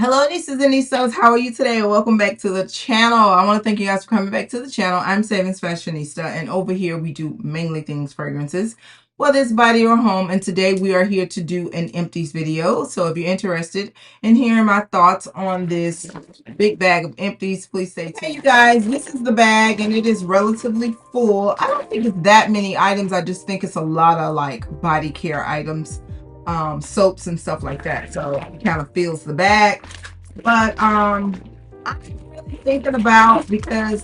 Hello, nieces and nieces. How are you today? Welcome back to the channel. I want to thank you guys for coming back to the channel. I'm SavingsFashionista, and over here we do mainly things fragrances, whether it's body or home. And today we are here to do an empties video. So if you're interested in hearing my thoughts on this big bag of empties, please stay tuned. Hey, you guys, this is the bag, and it is relatively full. I don't think it's that many items. I just think it's a lot of like body care items, soaps and stuff like that. So it kind of fills the bag. But I'm really thinking about, because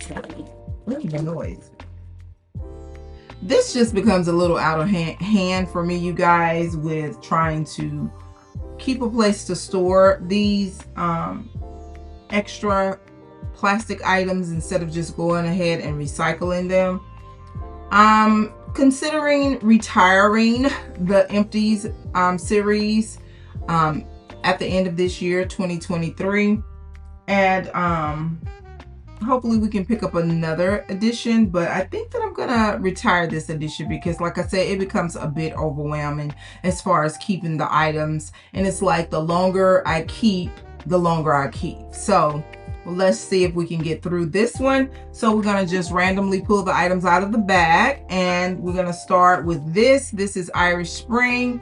what is the noise? This just becomes a little out of hand for me, you guys, with trying to keep a place to store these extra plastic items instead of just going ahead and recycling them. I'm considering retiring the Empties series at the end of this year, 2023, and hopefully we can pick up another edition. But I think that I'm gonna retire this edition because, like I said, it becomes a bit overwhelming as far as keeping the items, and it's like the longer I keep, the longer I keep. So let's see if we can get through this one. So we're gonna just randomly pull the items out of the bag, and we're gonna start with this. This is Irish Spring.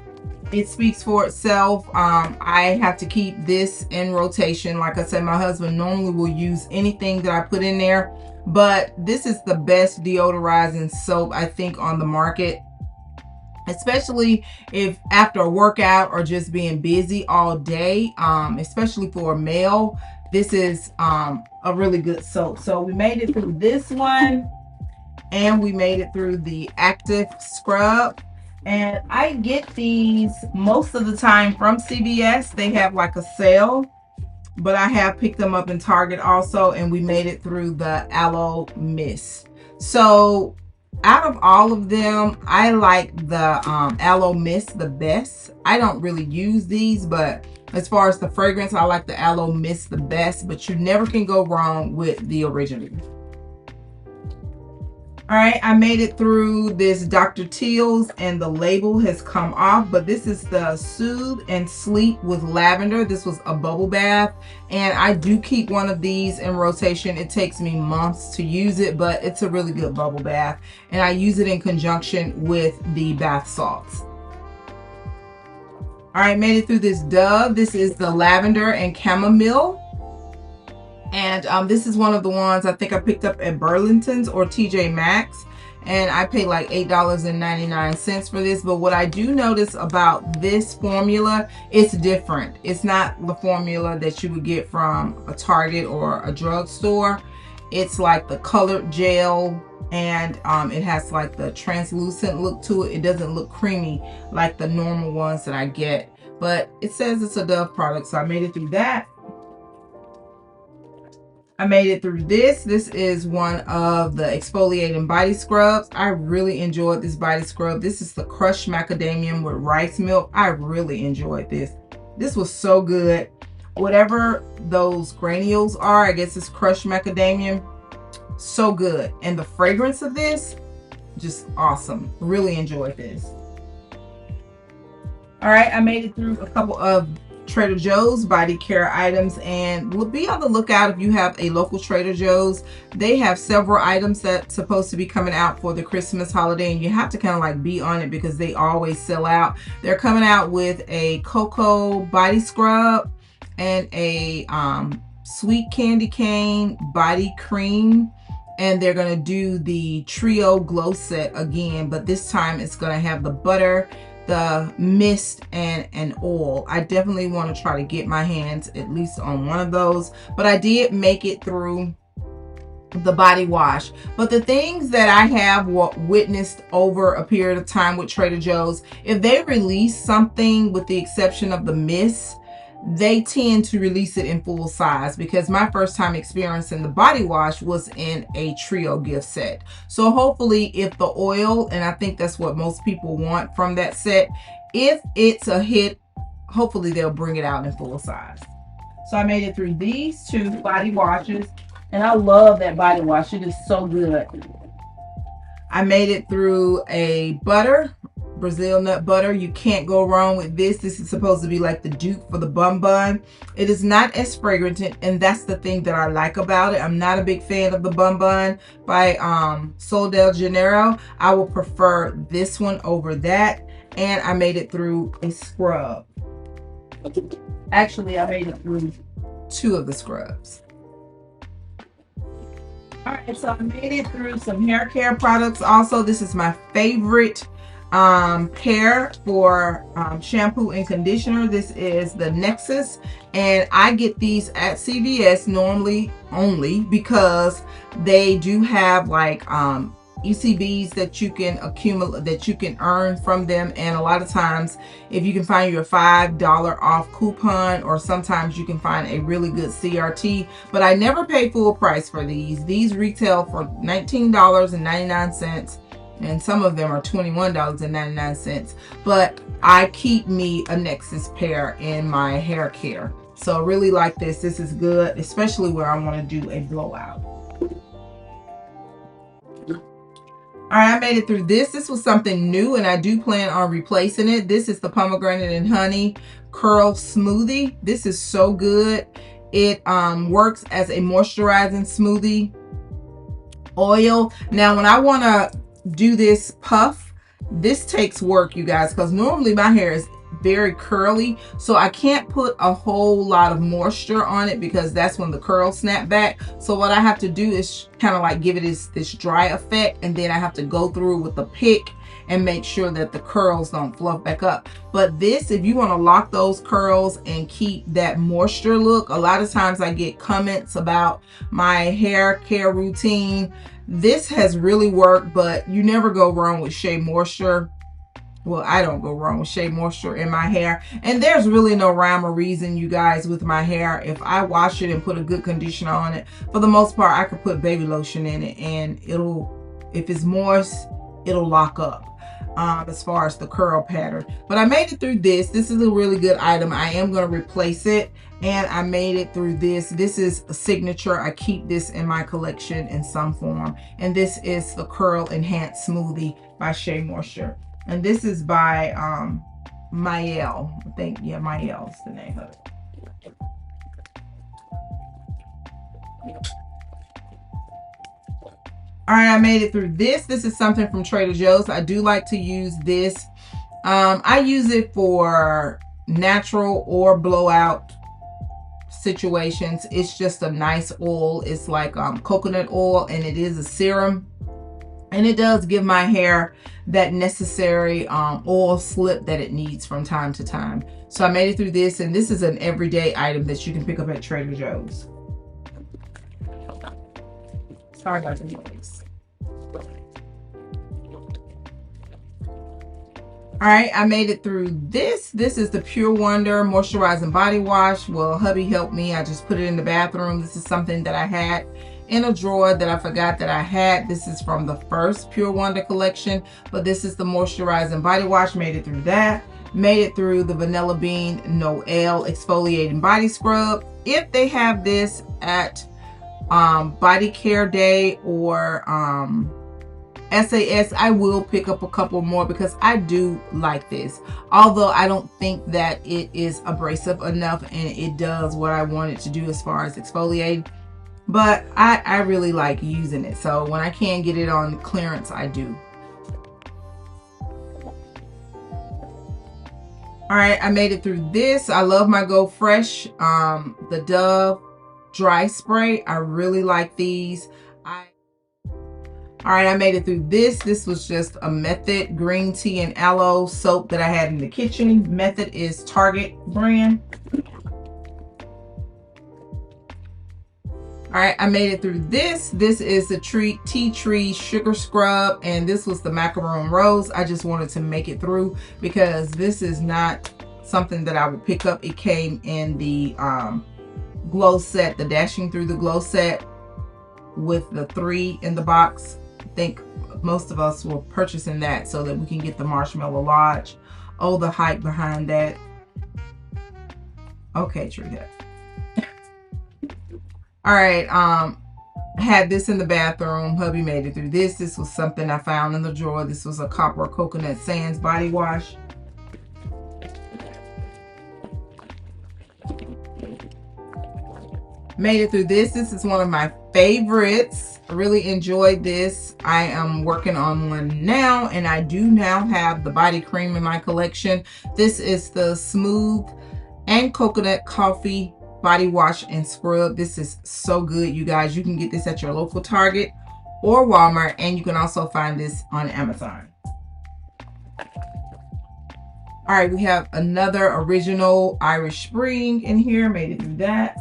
It speaks for itself. I have to keep this in rotation. Like I said, my husband normally will use anything that I put in there, but this is the best deodorizing soap I think on the market, especially if after a workout or just being busy all day, especially for a male. This is a really good soap. So we made it through this one, and we made it through the active scrub. And I get these most of the time from CVS. They have like a sale, but I have picked them up in Target also, and we made it through the aloe mist. So out of all of them, I like the aloe mist the best. I don't really use these, but as far as the fragrance, I like the aloe mist the best, but you never can go wrong with the original. All right, I made it through this Dr. Teal's, and the label has come off, but this is the Soothe and Sleep with Lavender. This was a bubble bath, and I do keep one of these in rotation. It takes me months to use it, but it's a really good bubble bath, and I use it in conjunction with the bath salts. All right, made it through this Dove. This is the Lavender and Chamomile. And this is one of the ones I think I picked up at Burlington's or TJ Maxx, and I paid like $8.99 for this. But what I do notice about this formula, it's different. It's not the formula that you would get from a Target or a drugstore. It's like the colored gel, and it has like the translucent look to it. It doesn't look creamy like the normal ones that I get, but it says it's a Dove product, so I made it through that. I made it through this. This is one of the exfoliating body scrubs. I really enjoyed this body scrub. This is the crushed macadamia with rice milk. I really enjoyed this. This was so good. Whatever those granules are, I guess it's crushed macadamia. So good. And the fragrance of this, just awesome. Really enjoyed this. All right, I made it through a couple of Trader Joe's body care items, and be on the lookout if you have a local Trader Joe's. They have several items that's supposed to be coming out for the Christmas holiday, and you have to kind of like be on it because they always sell out. They're coming out with a cocoa body scrub and a sweet candy cane body cream, and they're going to do the trio glow set again, but this time it's going to have the butter, the mist, and an oil. I definitely want to try to get my hands at least on one of those, but I did make it through the body wash. But the things that I have witnessed over a period of time with Trader Joe's, if they release something, with the exception of the mist, they tend to release it in full size, because my first time experiencing the body wash was in a trio gift set. So hopefully, if the oil, and I think that's what most people want from that set, if it's a hit, hopefully they'll bring it out in full size. So I made it through these two body washes, and I love that body wash. It is so good. I made it through a butter Brazil nut butter. You can't go wrong with this. This is supposed to be like the dupe for the bun bun. It is not as fragrant, and that's the thing that I like about it. I'm not a big fan of the bun bun by Sol de Janeiro. I will prefer this one over that. And I made it through a scrub. Actually, I made it through 2 of the scrubs. All right, so I made it through some hair care products. Also, this is my favorite pair for shampoo and conditioner. This is the Nexus, and I get these at CVS normally only because they do have like ECBs that you can accumulate, that you can earn from them. And a lot of times if you can find your $5 off coupon, or sometimes you can find a really good CRT, but I never pay full price for these. These retail for $19.99, and some of them are $21.99, but I keep me a Nexus pair in my hair care. So I really like this. This is good, especially where I want to do a blowout. All right, I made it through this. This was something new, and I do plan on replacing it. This is the pomegranate and honey curl smoothie. This is so good. It works as a moisturizing smoothie oil. Now, when I want to do this puff, this takes work, you guys, because normally my hair is very curly, so I can't put a whole lot of moisture on it because that's when the curls snap back. So what I have to do is kind of like give it this dry effect, and then I have to go through with the pick and make sure that the curls don't fluff back up. But this, if you want to lock those curls and keep that moisture look, a lot of times I get comments about my hair care routine. This has really worked, but you never go wrong with Shea Moisture. Well, I don't go wrong with Shea Moisture in my hair. And there's really no rhyme or reason, you guys, with my hair. If I wash it and put a good conditioner on it, for the most part, I could put baby lotion in it, and it'll, if it's moist, it'll lock up as far as the curl pattern. But I made it through this. This is a really good item. I am going to replace it, and I made it through this. This is a signature. I keep this in my collection in some form. And this is the Curl Enhanced Smoothie by Shea Moisture. And this is by Mael. I think, yeah, Mael is the name of it. All right, I made it through this. This is something from Trader Joe's. I do like to use this. I use it for natural or blowout situations. It's just a nice oil. It's like coconut oil, and it is a serum. And it does give my hair that necessary oil slip that it needs from time to time. So I made it through this, and this is an everyday item that you can pick up at Trader Joe's. Sorry about the noise. All right, I made it through this. This is the Pure Wonder Moisturizing Body Wash. Well, hubby helped me. I just put it in the bathroom. This is something that I had in a drawer that I forgot that I had. This is from the first Pure Wonder collection, but this is the Moisturizing Body Wash. Made it through that. Made it through the Vanilla Bean Noel Exfoliating Body Scrub. If they have this at Body Care Day or SAS, I will pick up a couple more because I do like this. Although I don't think that it is abrasive enough, and it does what I want it to do as far as exfoliating. But I really like using it. So when I can get it on clearance, I do. All right, I made it through this. I love my Go Fresh, the Dove Dry Spray. I really like these. All right, I made it through this. This was just a Method green tea and aloe soap that I had in the kitchen. Method is Target brand. All right, I made it through this. This is the Tea Tree Sugar Scrub, and this was the Macaroon Rose. I just wanted to make it through because this is not something that I would pick up. It came in the glow set, the Dashing Through the Glow set with the 3 in the box. I think most of us were purchasing that so that we can get the Marshmallow Lodge. Oh, the hype behind that. Okay, true that. All right, had this in the bathroom. Hubby made it through this. This was something I found in the drawer. This was a copper coconut sands body wash. Made it through this. This is one of my favorites. I really enjoyed this. I am working on one now, and I do now have the body cream in my collection. This is the Smooth and Coconut Coffee Body Wash and Scrub. This is so good, you guys. You can get this at your local Target or Walmart, and you can also find this on Amazon. All right, we have another original Irish Spring in here. Made it through that.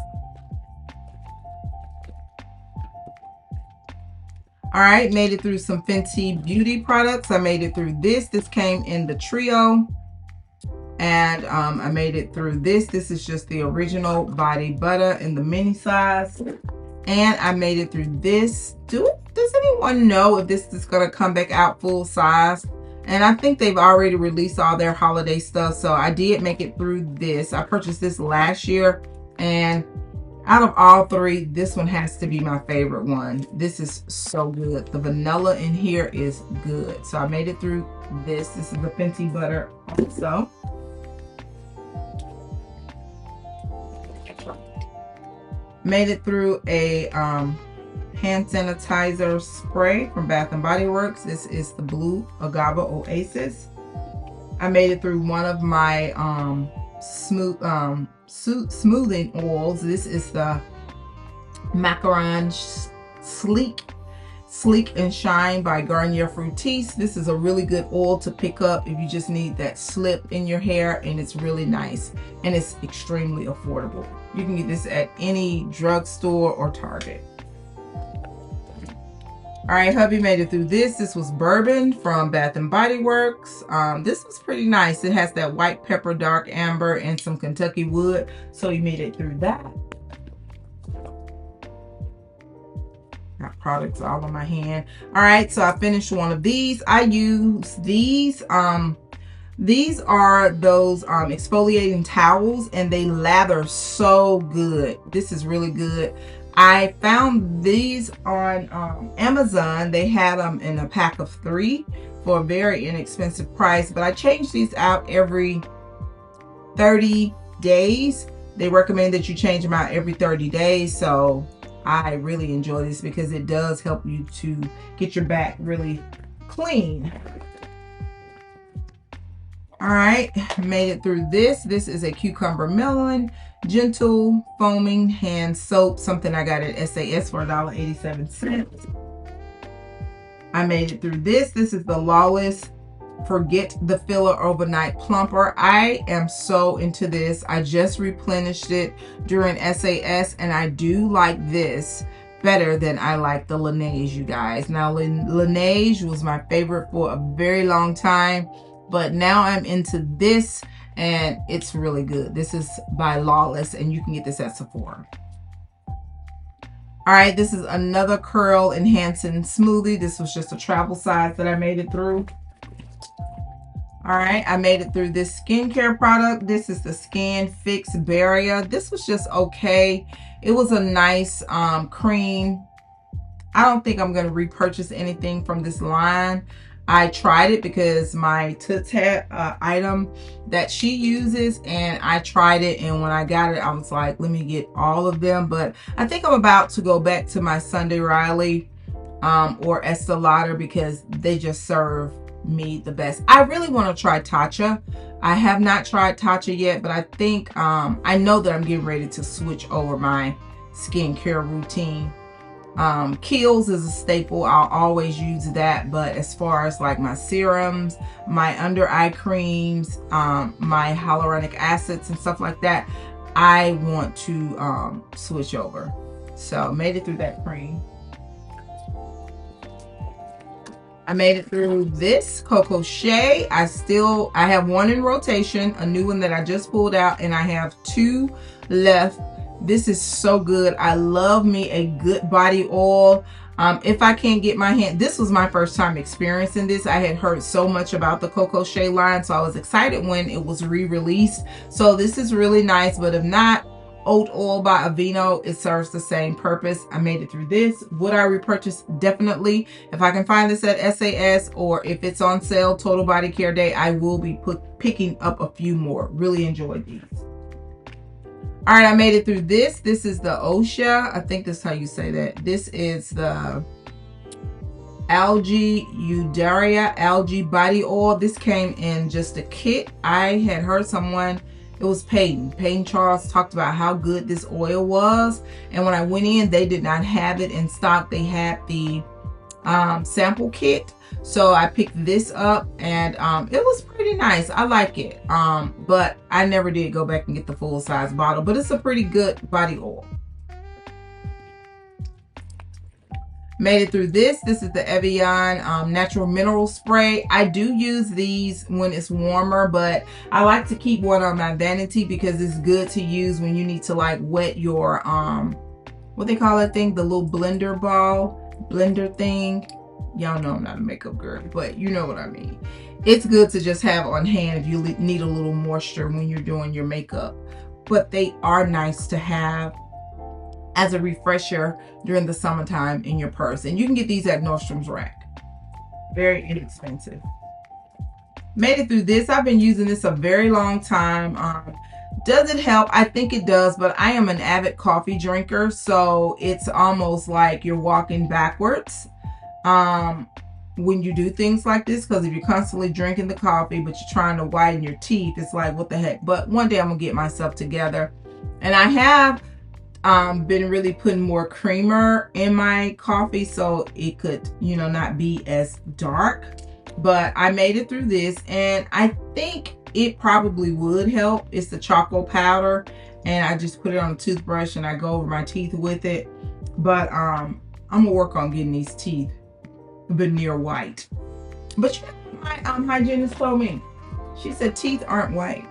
All right, made it through some Fenty beauty products. I made it through this. This came in the trio. And I made it through this. This is just the original body butter in the mini size. And I made it through this. Does anyone know if this is going to come back out full size? And I think they've already released all their holiday stuff. So I did make it through this. I purchased this last year. And out of all three, this one has to be my favorite one. This is so good. The vanilla in here is good. So I made it through this. This is the Fenty butter also. Made it through a hand sanitizer spray from Bath & Body Works. This is the Blue Agave Oasis. I made it through one of my smoothing oils. This is the Macaron Sleek and Shine by Garnier Fructis. This is a really good oil to pick up if you just need that slip in your hair, and it's really nice, and it's extremely affordable. You can get this at any drugstore or Target. All right, hubby made it through this. This was Bourbon from Bath & Body Works. This was pretty nice. It has that white pepper, dark amber, and some Kentucky wood. So he made it through that. Got products all on my hand. All right, so I finished one of these. I use these. These are those exfoliating towels, and they lather so good. This is really good. I found these on Amazon. They had them in a pack of 3 for a very inexpensive price, but I change these out every 30 days. They recommend that you change them out every 30 days. So I really enjoy this because it does help you to get your back really clean. All right, made it through this. This is a Cucumber Melon Gentle Foaming Hand Soap, something I got at SAS for $1.87. I made it through this. This is the Lawless Forget the Filler Overnight Plumper. I am so into this. I just replenished it during SAS, and I do like this better than I like the Laneige, you guys. Now, Laneige was my favorite for a very long time, but now I'm into this, and it's really good. This is by Lawless, and you can get this at Sephora. All right, this is another curl enhancing smoothie. This was just a travel size that I made it through. All right, I made it through this skincare product. This is the Skin Fix Barrier. This was just okay. It was a nice cream. I don't think I'm going to repurchase anything from this line. I tried it because my Toots had an item that she uses, and I tried it, and when I got it, I was like, let me get all of them. But I think I'm about to go back to my Sunday Riley or Estee Lauder because they just serve me the best. I really want to try Tatcha. I have not tried Tatcha yet, but I think I know that I'm getting ready to switch over my skincare routine. Kiehl's is a staple. I'll always use that, but as far as like my serums, my under eye creams, my hyaluronic acids and stuff like that, I want to switch over. So made it through that cream. I made it through this Coco Shea. I have one in rotation, a new one that I just pulled out, and I have 2 left. This is so good. I love me a good body oil. If I can't get my hand, this was my first time experiencing this. I had heard so much about the Coco Shea line, so I was excited when it was re-released. So this is really nice, but if not, Oat Oil by Aveeno. It serves the same purpose. I made it through this. Would I repurchase? Definitely. If I can find this at SAS, or if it's on sale Total Body Care Day, I will be picking up a few more. Really enjoyed these. All right, I made it through this. This is the OSHA. I think that's how you say that. This is the Algae Eudaria Algae Body Oil. This came in just a kit. I had heard someone, it was Peyton Charles, talked about how good this oil was. And when I went in, they did not have it in stock. They had the sample kit. So I picked this up, and it was pretty nice. I like it. But I never did go back and get the full size bottle, but it's a pretty good body oil. Made it through this. This is the Aveeno Natural Mineral Spray. I do use these when it's warmer, but I like to keep one on my vanity because it's good to use when you need to like wet your, what they call that thing? The little blender thing. Y'all know I'm not a makeup girl, but you know what I mean. It's good to just have on hand if you need a little moisture when you're doing your makeup. But they are nice to have as a refresher during the summertime in your purse. And you can get these at Nordstrom's Rack. Very inexpensive. Made it through this. I've been using this a very long time. Does it help? I think it does, but I am an avid coffee drinker, so it's almost like you're walking backwards when you do things like this, because if you're constantly drinking the coffee but you're trying to whiten your teeth, it's like, what the heck. But one day I'm gonna get myself together, and I have been really putting more creamer in my coffee so it could, you know, not be as dark. But I made it through this, and I think it probably would help. It's the charcoal powder, and I just put it on a toothbrush and I go over my teeth with it. But I'm gonna work on getting these teeth veneer white. But you know what my hygienist told me? She said teeth aren't white.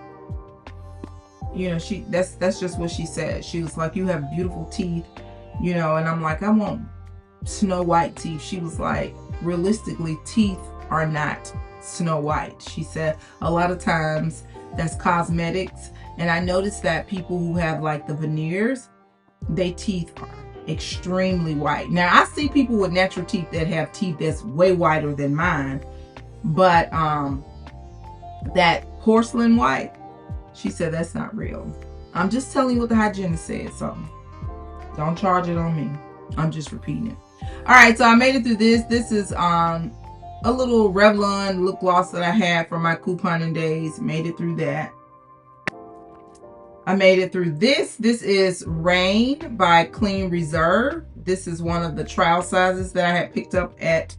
You know, that's just what she said. She was like, you have beautiful teeth, you know. And I'm like, I want snow white teeth. She was like, realistically, teeth are not snow white. She said a lot of times that's cosmetics. And I noticed that people who have like the veneers, their teeth are extremely white. Now I see people with natural teeth that have teeth that's way whiter than mine, but that porcelain white, she said that's not real. I'm just telling you what the hygienist said, so don't charge it on me. I'm just repeating it. All right, so I made it through this. This is a little Revlon lip gloss that I had from my couponing days. Made it through that. I made it through this. This is Rain by Clean Reserve. This is one of the trial sizes that I had picked up at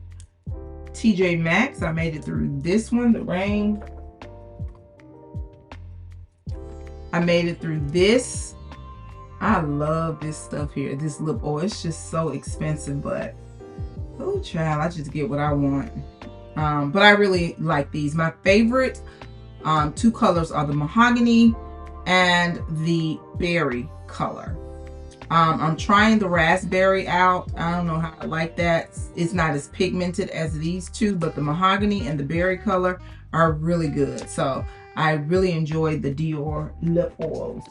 TJ Maxx. I made it through this one, the Rain. I made it through this. I love this stuff here, this lip oil. It's just so expensive, but oh child, I just get what I want. But I really like these. My favorite two colors are the mahogany and the berry color. I'm trying the raspberry out. I don't know how I like that. It's not as pigmented as these two, but the mahogany and the berry color are really good. So I really enjoyed the Dior lip oils.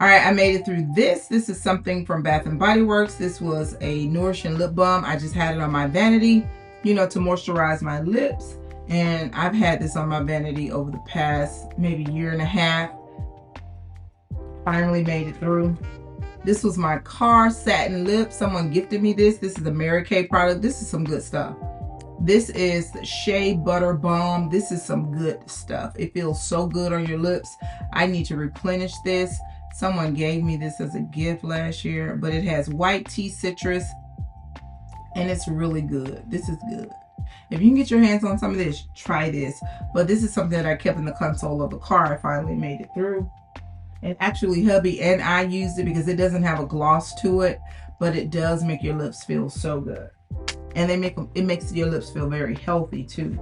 All right, I made it through this. This is something from Bath & Body Works. This was a nourishing lip balm. I just had it on my vanity, you know, to moisturize my lips. And I've had this on my vanity over the past maybe year and a half. Finally made it through. This was my car satin lip. Someone gifted me this. This is a Mary Kay product. This is some good stuff. This is the Shea Butter Balm. This is some good stuff. It feels so good on your lips. I need to replenish this. Someone gave me this as a gift last year, but it has white tea citrus and it's really good. This is good. If you can get your hands on some of this, try this. But this is something that I kept in the console of the car. I finally made it through. And actually hubby and I used it because it doesn't have a gloss to it, but it does make your lips feel so good. And it makes your lips feel very healthy too.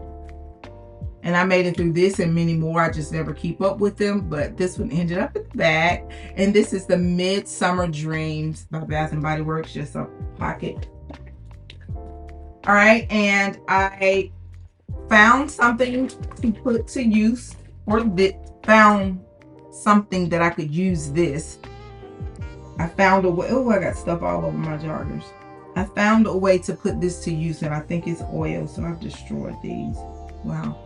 And I made it through this and many more. I just never keep up with them, but this one ended up in the bag. And this is the Midsummer Dreams by Bath & Body Works, just a pocket. All right, and I found something to put to use, or found something that I could use this. I found a way. Oh, I got stuff all over my joggers. I found a way to put this to use, and I think it's oil, so I've destroyed these. Wow.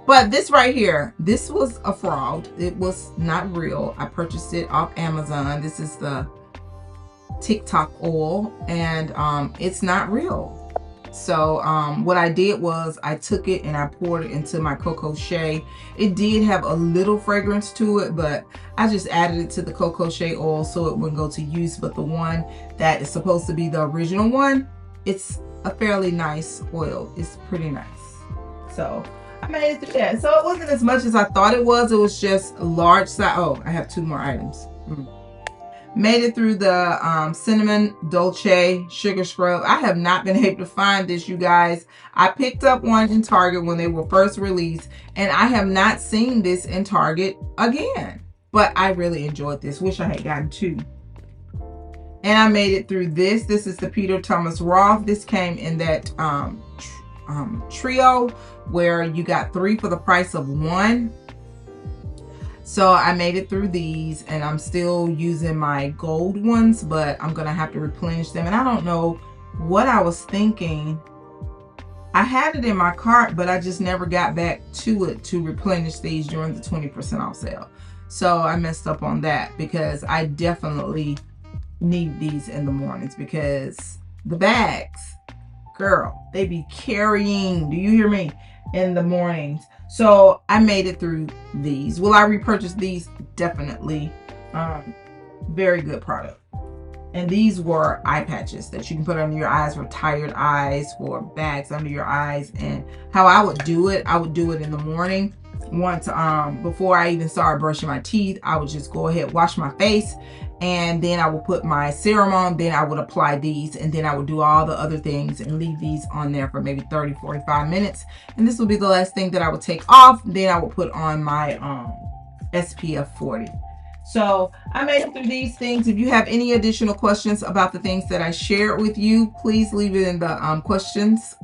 But this right here, this was a fraud. It was not real. I purchased it off Amazon. This is the TikTok oil, and it's not real. So what I did was I took it and I poured it into my Coco Shea. It did have a little fragrance to it, but I just added it to the Coco Shea oil so it wouldn't go to use. But the one that is supposed to be the original one, it's a fairly nice oil. It's pretty nice. So I made it through that. So it wasn't as much as I thought it was. It was just a large size. Oh, I have 2 more items. Made it through the cinnamon dolce sugar scrub. I have not been able to find this, you guys. I picked up one in Target when they were first released, and I have not seen this in Target again. But I really enjoyed this. Wish I had gotten 2. And I made it through this. This is the Peter Thomas Roth. This came in that trio where you got 3 for the price of 1. So I made it through these, and I'm still using my gold ones, but I'm gonna have to replenish them. And I don't know what I was thinking. I had it in my cart, but I just never got back to it to replenish these during the 20% off sale. So I messed up on that, because I definitely need these in the mornings, because the bags, girl, they be carrying, do you hear me, in the mornings. So I made it through these. Will I repurchase these? Definitely. Very good product. And these were eye patches that you can put under your eyes for tired eyes, for bags under your eyes. And how I would do it, I would do it in the morning. Once before I even started brushing my teeth, I would just go ahead, wash my face, and then I would put my serum on, then I would apply these, and then I would do all the other things and leave these on there for maybe 30-45 minutes. And this will be the last thing that I would take off. Then I will put on my SPF 40. So I made it through these things. If you have any additional questions about the things that I shared with you, please leave it in the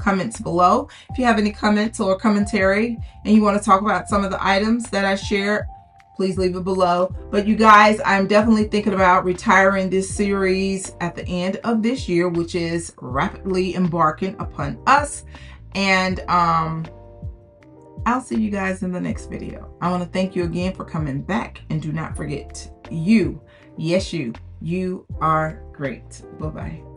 comments below. If you have any comments or commentary and you want to talk about some of the items that I shared, please leave it below. But you guys, I'm definitely thinking about retiring this series at the end of this year, which is rapidly embarking upon us. And I'll see you guys in the next video. I want to thank you again for coming back, and do not forget, you, yes you are great. Bye-bye.